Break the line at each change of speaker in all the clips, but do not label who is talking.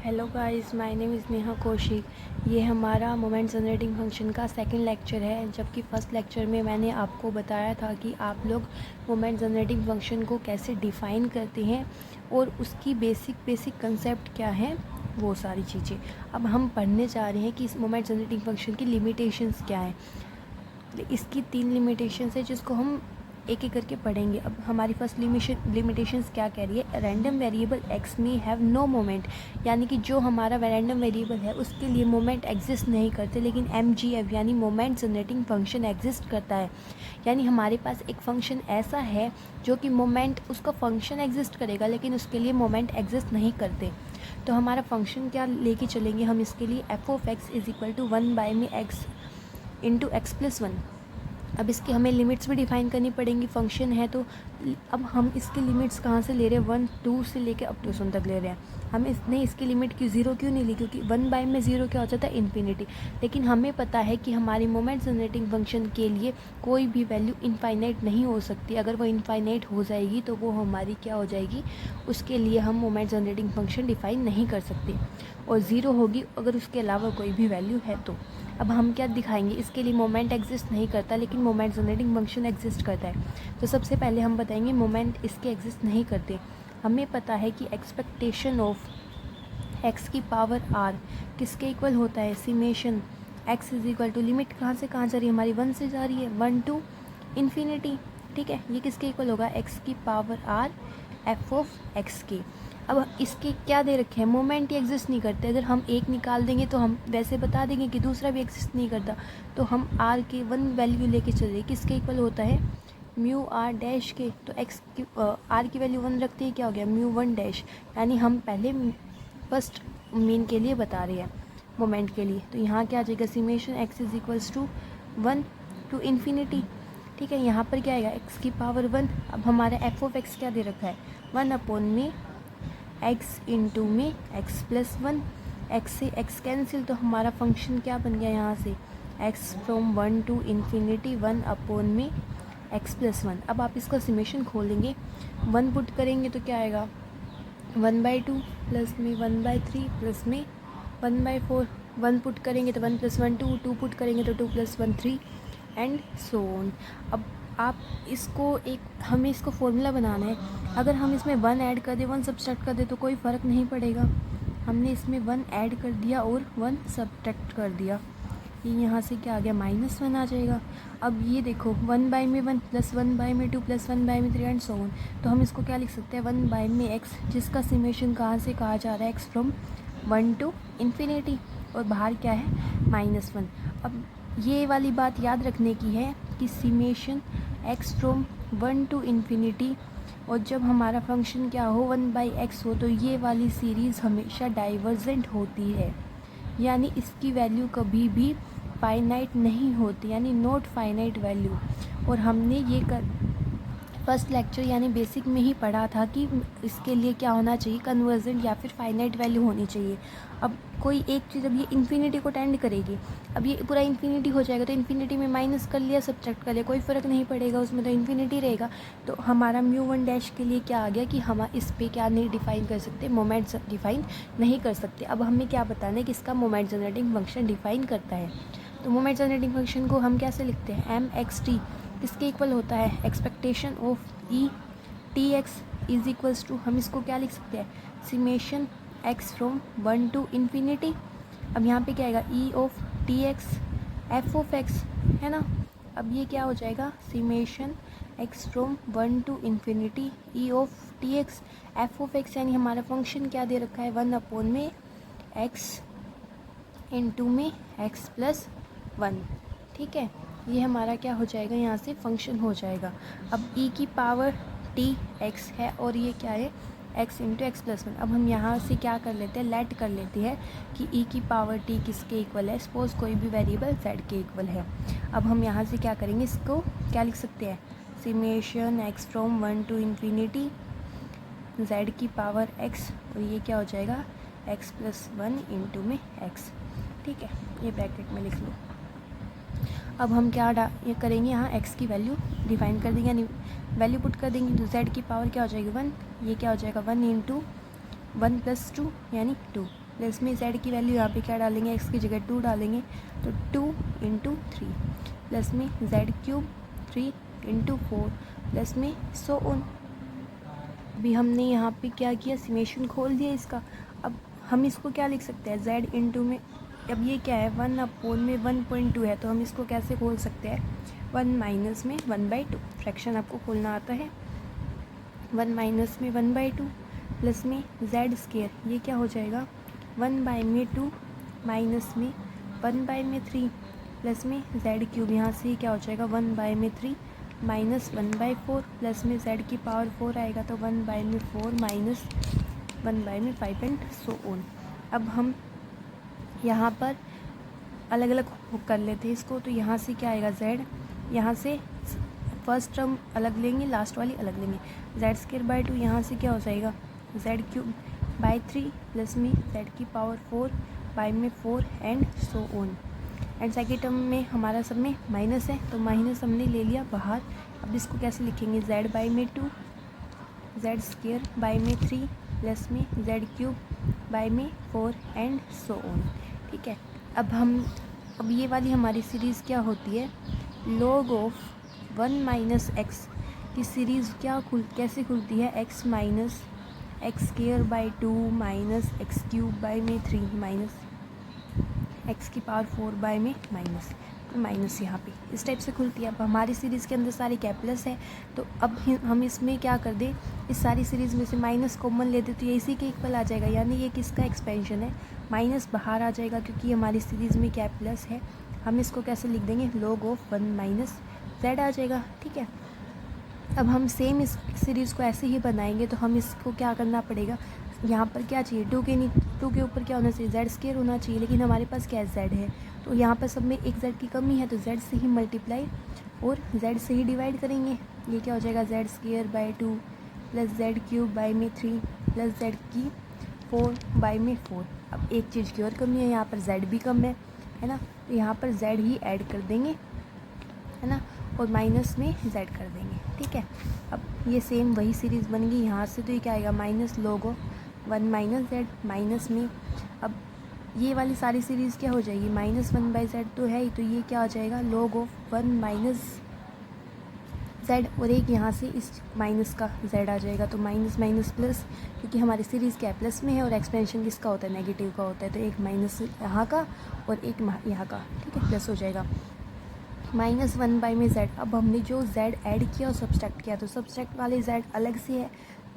Hello guys, my name is Neha Kaushik. ये हमारा moment generating function का सेकंड लेक्चर है, जबकि फ़र्स्ट लेक्चर में मैंने आपको बताया था कि आप लोग मोमेंट जनरेटिंग फंक्शन को कैसे डिफ़ाइन करते हैं और उसकी बेसिक कंसेप्ट क्या है, वो सारी चीज़ें। अब हम पढ़ने जा रहे हैं कि इस मोमेंट जनरेटिंग फंक्शन की लिमिटेशंस क्या हैं। इसकी 3 लिमिटेशंस है जिसको हम एक एक करके पढ़ेंगे। अब हमारी फर्स्ट लिमिटेशंस क्या कह रही है, रैंडम वेरिएबल एक्स में हैव नो मोमेंट, यानी कि जो हमारा रैंडम वेरिएबल है उसके लिए मोमेंट एग्जिस्ट नहीं करते, लेकिन MGF यानी मोमेंट जनरेटिंग फंक्शन एग्जिस्ट करता है। यानी हमारे पास एक फंक्शन ऐसा है जो कि मोमेंट, उसका फंक्शन एग्जिस्ट करेगा लेकिन उसके लिए मोमेंट एग्जिस्ट नहीं करते। तो हमारा फंक्शन क्या लेके चलेंगे हम इसके लिए, f(x) is equal to 1/x into x+1। अब इसके हमें लिमिट्स भी डिफ़ाइन करनी पड़ेंगी, फंक्शन है तो। अब हम इसकी लिमिट्स कहाँ से ले रहे हैं, 1 2 से लेके अप टू 1 तक ले रहे हैं। हम इसने इसकी लिमिट क्यों 0 क्यों नहीं ली, क्योंकि 1 में 0 क्या हो जाता है, इन्फिनिटी। लेकिन हमें पता है कि हमारी मोमेंट जनरेटिंग फंक्शन के लिए कोई भी वैल्यू इनफाइनाइट नहीं हो सकती। अगर वो इनफाइनाइट हो जाएगी तो वो हमारी क्या हो जाएगी, उसके लिए हम मोमेंट जनरेटिंग फंक्शन डिफ़ाइन नहीं कर सकते, और 0 होगी अगर उसके अलावा कोई भी वैल्यू है तो। अब हम क्या दिखाएंगे, इसके लिए मोमेंट एग्जिस्ट नहीं करता लेकिन मोमेंट जनरेटिंग फंक्शन एग्जिस्ट करता है। तो सबसे पहले हम बताएंगे मोमेंट इसके एग्जिस्ट नहीं करते। हमें पता है कि एक्सपेक्टेशन ऑफ x की पावर r किसके इक्वल होता है, summation x is equal to, limit कहाँ से कहाँ जा रही है हमारी, 1 से जा रही है, 1 टू इन्फिनिटी। ठीक है, ये किसके इक्वल होगा, x की पावर r f(x) के। अब इसके क्या दे रखे हैं, मोमेंट ही एग्जिस्ट नहीं करते। अगर हम एक निकाल देंगे तो हम वैसे बता देंगे कि दूसरा भी एग्जिस्ट नहीं करता। तो हम r के 1 वैल्यू लेके चले, किसके इक्वल होता है, म्यू r डैश के। तो x की r की वैल्यू 1 रखते हैं, क्या हो गया, म्यू 1 डैश। यानी हम पहले फर्स्ट मीन के लिए बता रहे हैं, मोमेंट के लिए। तो यहाँ क्या आ जाएगा, summation x is equals to 1 to infinity. ठीक है, यहाँ पर क्या आएगा, x की पावर 1। अब हमारा f(x) क्या दे रखा है, 1/में x इंटू में x+1। x से x कैंसिल, तो हमारा फंक्शन क्या बन गया यहाँ से, x फ्रॉम 1 टू इन्फिनिटी 1/में x+1। अब आप इसका समेशन खोलेंगे, 1 पुट करेंगे तो क्या आएगा, 1/2 प्लस में 1/3 प्लस में 1/4। 1 पुट करेंगे तो 1 + 1 2 पुट करेंगे तो 2 + 1 3 एंड सो ऑन। अब आप इसको हमें इसको फॉर्मूला बनाना है। अगर हम इसमें 1 ऐड कर दें, 1 सब्ट्रैक्ट कर दें तो कोई फ़र्क नहीं पड़ेगा। हमने इसमें 1 ऐड कर दिया और 1 सब्ट्रैक्ट कर दिया, ये यहाँ से क्या आ गया, -1 आ जाएगा। अब ये देखो, 1/में 1 प्लस 1/में 2 प्लस 1/में 3 एंड सो ऑन। तो हम इसको क्या लिख सकते हैं, 1/में x, जिसका समेशन कहाँ से कहाँ जा रहा है, x फ्रॉम 1 टू इन्फिनिटी, और बाहर क्या है, -1। अब ये वाली बात याद रखने की है कि summation x from 1 to infinity, और जब हमारा फंक्शन क्या हो, 1/x हो, तो ये वाली सीरीज़ हमेशा डाइवर्जेंट होती है, यानी इसकी वैल्यू कभी भी फाइनाइट नहीं होती, यानी नॉट फाइनाइट वैल्यू। और हमने ये फर्स्ट लेक्चर यानी बेसिक में ही पढ़ा था कि इसके लिए क्या होना चाहिए, कन्वर्जेंट या फिर फाइनाइट वैल्यू होनी चाहिए। अब कोई एक चीज़, अब ये इन्फिनिटी को टेंड करेगी, अब ये पूरा इन्फिनिटी हो जाएगा तो इन्फिनिटी में माइनस कर लिया, सब्ट्रैक्ट कर लिया, कोई फ़र्क नहीं पड़ेगा, उसमें तो इन्फिनिटी रहेगा। तो हमारा म्यू 1 डैश के लिए क्या आ गया कि हम इस पर क्या नहीं डिफ़ाइन कर सकते, मोमेंट डिफ़ाइन नहीं कर सकते। अब हमें क्या बताना है कि इसका मोमेंट जनरेटिंग फंक्शन डिफ़ाइन करता है। तो मोमेंट जनरेटिंग फंक्शन को हम कैसे लिखते हैं, mxt किसके इक्वल होता है, expectation of e t x is equals to, हम इसको क्या लिख सकते हैं, summation x from 1 to infinity. अब यहाँ पे क्या आएगा, ई ऑफ टी एक्स f(x) है ना। अब ये क्या हो जाएगा, summation x from 1 to infinity e of t x f(x), यानी हमारा फंक्शन क्या दे रखा है, 1/में x इंटू में x+1। ठीक है, ये हमारा क्या हो जाएगा, यहाँ से फंक्शन हो जाएगा। अब e की पावर t x है और ये क्या है, x इंटू x+1। अब हम यहाँ से क्या कर लेते हैं, लेट कर लेते हैं कि e की पावर t किसके इक्वल है, सपोज कोई भी वेरिएबल z के इक्वल है। अब हम यहाँ से क्या करेंगे, इसको क्या लिख सकते हैं, summation x from 1 to infinity z की पावर x, और ये क्या हो जाएगा, x+1 इंटू में x। ठीक है, ये ब्रैकेट में लिख लो। अब हम क्या ये करेंगे, यहाँ x की वैल्यू डिफाइन कर देंगे, यानी वैल्यू पुट कर देंगे, तो z की पावर क्या हो जाएगी, 1। ये क्या हो जाएगा, 1 इंटू 1 + 2 यानी 2। प्लस में z की वैल्यू यहाँ पे क्या डालेंगे, x की जगह 2 डालेंगे तो 2 × 3 प्लस में z³ 3 × 4 प्लस में सो ऑन। अभी हमने यहाँ पे क्या किया, समेशन खोल दिया इसका। अब हम इसको क्या लिख सकते हैं, z इंटू में, अब ये क्या है 1/1.2 है तो हम इसको कैसे खोल सकते हैं, 1 माइनस में 1/2, फ्रैक्शन आपको खोलना आता है। 1 माइनस में 1/2 प्लस में z², ये क्या हो जाएगा 1/2 माइनस में 1/3 प्लस में z³ यहाँ से क्या हो जाएगा 1/3 माइनस 1/4 प्लस में z की पावर 4 आएगा तो 1/4 माइनस 1/5 एंड सो ऑन। अब हम यहाँ पर अलग अलग कर लेते हैं इसको, तो यहाँ से क्या आएगा z, यहाँ से फर्स्ट टर्म अलग लेंगे, लास्ट वाली अलग लेंगे, z²/2 यहाँ से क्या हो जाएगा z³/3 प्लस में z की पावर 4 बाई में 4 and so on. And second term में हमारा सब में माइनस है तो माइनस हमने ले लिया बाहर। अब इसको कैसे लिखेंगे, z/2 z²/3 प्लस में z³/4 एंड सो ऑन। ठीक है, अब ये वाली हमारी सीरीज़ क्या होती है, log ऑफ 1 माइनस एक्स की सीरीज़ कैसे खुलती है, x minus x²/2 minus x³/3 minus x की पावर 4 बाय में माइनस यहाँ पे इस टाइप से खुलती है। अब हमारी सीरीज़ के अंदर सारे कैपिटल्स है तो अब हम इसमें क्या कर दें, इस सारी सीरीज़ में से माइनस कॉमन ले दे तो ये इसी के इक्वल आ जाएगा, यानी ये किसका एक्सपेंशन है, माइनस बाहर आ जाएगा क्योंकि हमारी सीरीज़ में कैपिटल्स है। हम इसको कैसे लिख देंगे, log ऑफ 1 माइनस z आ जाएगा। ठीक है, अब हम सेम इस सीरीज़ को ऐसे ही बनाएंगे तो हम इसको क्या करना पड़ेगा, यहाँ पर क्या चाहिए 2 के ऊपर क्या होना चाहिए, z² होना चाहिए, लेकिन हमारे पास क्या है z है तो यहाँ पर सब में एक z की कमी है तो z से ही मल्टीप्लाई और z से ही डिवाइड करेंगे। ये क्या हो जाएगा z²/2 plus z³/3 plus z⁴/4। अब एक चीज़ की और कमी है, यहाँ पर z भी कम है ना, तो यहाँ पर z ही ऐड कर देंगे, है ना, और माइनस में z कर देंगे। ठीक है, अब ये सेम वही सीरीज़ बन गई यहाँ से, तो ये क्या आएगा minus log of 1 minus z minus में, अब ये वाली सारी सीरीज़ क्या हो जाएगी, -1/z तो है ही, तो ये क्या हो जाएगा log ऑफ 1 माइनस z, और एक यहाँ से इस माइनस का z आ जाएगा तो माइनस माइनस प्लस, क्योंकि हमारी सीरीज़ क्या प्लस में है और एक्सपेंशन किसका होता है, नेगेटिव का होता है, तो एक माइनस यहाँ का और एक यहाँ का, ठीक है, प्लस हो जाएगा -1/z। अब हमने जो z ऐड किया और सब्सट्रैक्ट किया तो सब्सट्रैक्ट वाले z अलग से है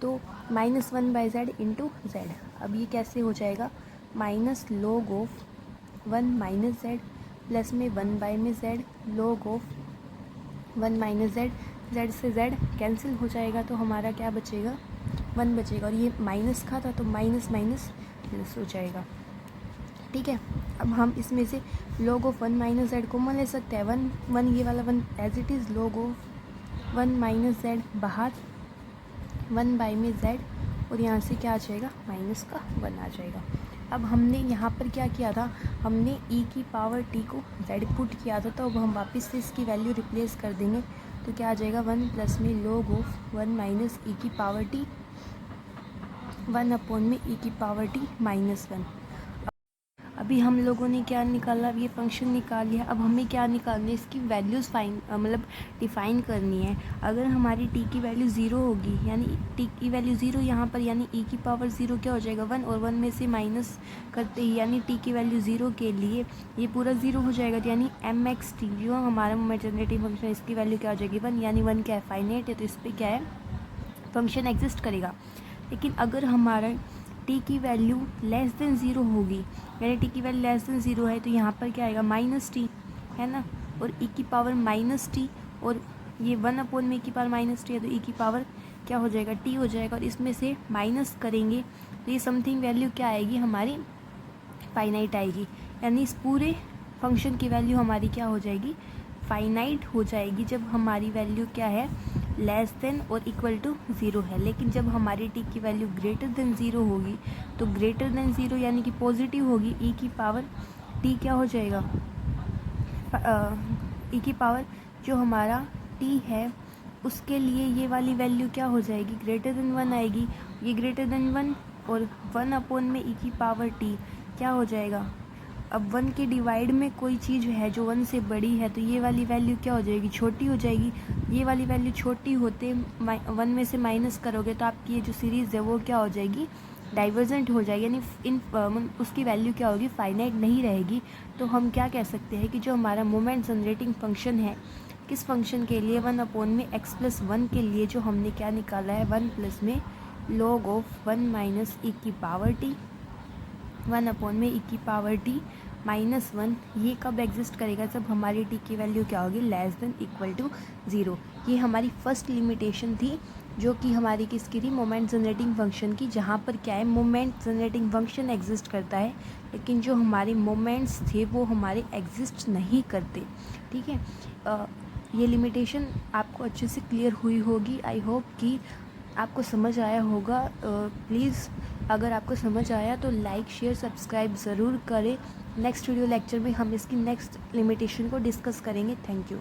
तो -1/z इंटू z। अब ये कैसे हो जाएगा, minus log of 1 minus z plus में 1/z log of 1 minus z, z से z कैंसिल हो जाएगा तो हमारा क्या बचेगा 1 बचेगा, और ये माइनस का था तो माइनस माइनस प्लस हो जाएगा। ठीक है, अब हम इसमें से log of 1 minus z common ले सकते हैं, 1 ये वाला 1 as it is, log of 1 minus z बाहर 1 बाई में z, और यहाँ से क्या आ जाएगा माइनस का 1 आ जाएगा। अब हमने यहाँ पर क्या किया था, हमने e की पावर t को z पुट किया था, तो अब हम वापस से इसकी वैल्यू रिप्लेस कर देंगे तो क्या आ जाएगा 1 प्लस में log ऑफ 1 माइनस e की पावर t 1 अपॉन में e की पावर t माइनस 1। अभी हम लोगों ने क्या निकाला, ये फंक्शन निकाल लिया। अब हमें क्या निकालना है, इसकी वैल्यूज़ मतलब डिफ़ाइन करनी है। अगर हमारी t की वैल्यू 0 होगी, यानी t की वैल्यू 0 यहाँ पर, यानी e की पावर 0 क्या हो जाएगा 1, और 1 में से माइनस करते ही यानी t की वैल्यू 0 के लिए ये पूरा 0 हो जाएगा, यानी mxt जो हमारा मोमेंट जनरेटिंग फंक्शन है इसकी वैल्यू क्या हो जाएगी 1, यानी 1 क्या है फाइनाइट है तो इस पर क्या है फंक्शन एग्जिस्ट करेगा। लेकिन अगर हमारा t की वैल्यू लेस देन 0 होगी, यानी t की वैल्यू लेस देन 0 है तो यहाँ पर क्या आएगा -t, है ना, और e की पावर -t, और ये 1 अपॉन में e की पावर -t है तो e की पावर क्या हो जाएगा t हो जाएगा, और इसमें से माइनस करेंगे तो ये समथिंग वैल्यू क्या आएगी हमारी फाइनाइट आएगी, यानी इस पूरे फंक्शन की वैल्यू हमारी क्या हो जाएगी फाइनाइट हो जाएगी जब हमारी वैल्यू क्या है लेस देन और इक्वल टू 0 है। लेकिन जब हमारी t की वैल्यू ग्रेटर देन 0 होगी तो ग्रेटर देन 0 यानी कि पॉजिटिव होगी, e की पावर t क्या हो जाएगा e की पावर जो हमारा t है उसके लिए ये वाली वैल्यू क्या हो जाएगी ग्रेटर देन 1 आएगी, ये ग्रेटर देन 1 और 1 अपॉन में e की पावर t, क्या हो जाएगा, अब 1 के डिवाइड में कोई चीज़ है जो 1 से बड़ी है तो ये वाली वैल्यू क्या हो जाएगी, छोटी हो जाएगी। ये वाली वैल्यू छोटी होते 1 में से माइनस करोगे तो आपकी ये जो सीरीज़ है वो क्या हो जाएगी, डाइवर्जेंट हो जाएगी, यानी उसकी वैल्यू क्या होगी, फाइनाइट नहीं रहेगी। तो हम क्या कह सकते हैं कि जो हमारा मोमेंट जनरेटिंग फंक्शन है, किस फंक्शन के लिए, 1/x+1 के लिए जो हमने क्या निकाला है, 1 प्लस में log ऑफ 1 माइनस e की पावर t, 1/e⁻t -1, ये कब एग्जिस्ट करेगा, जब हमारी t की वैल्यू क्या होगी, <0 ये हमारी फर्स्ट लिमिटेशन थी जो कि हमारी किसकी थी, मोमेंट जनरेटिंग फंक्शन की, जहाँ पर क्या है, मोमेंट जनरेटिंग फंक्शन एग्जिस्ट करता है लेकिन जो हमारे मोमेंट्स थे वो हमारे एग्जिस्ट नहीं करते। ठीक है, ये लिमिटेशन आपको अच्छे से क्लियर हुई होगी। आई होप कि आपको समझ आया होगा। प्लीज़ अगर आपको समझ आया तो लाइक शेयर सब्सक्राइब ज़रूर करें। नेक्स्ट वीडियो लेक्चर में हम इसकी नेक्स्ट लिमिटेशन को डिस्कस करेंगे। Thank you.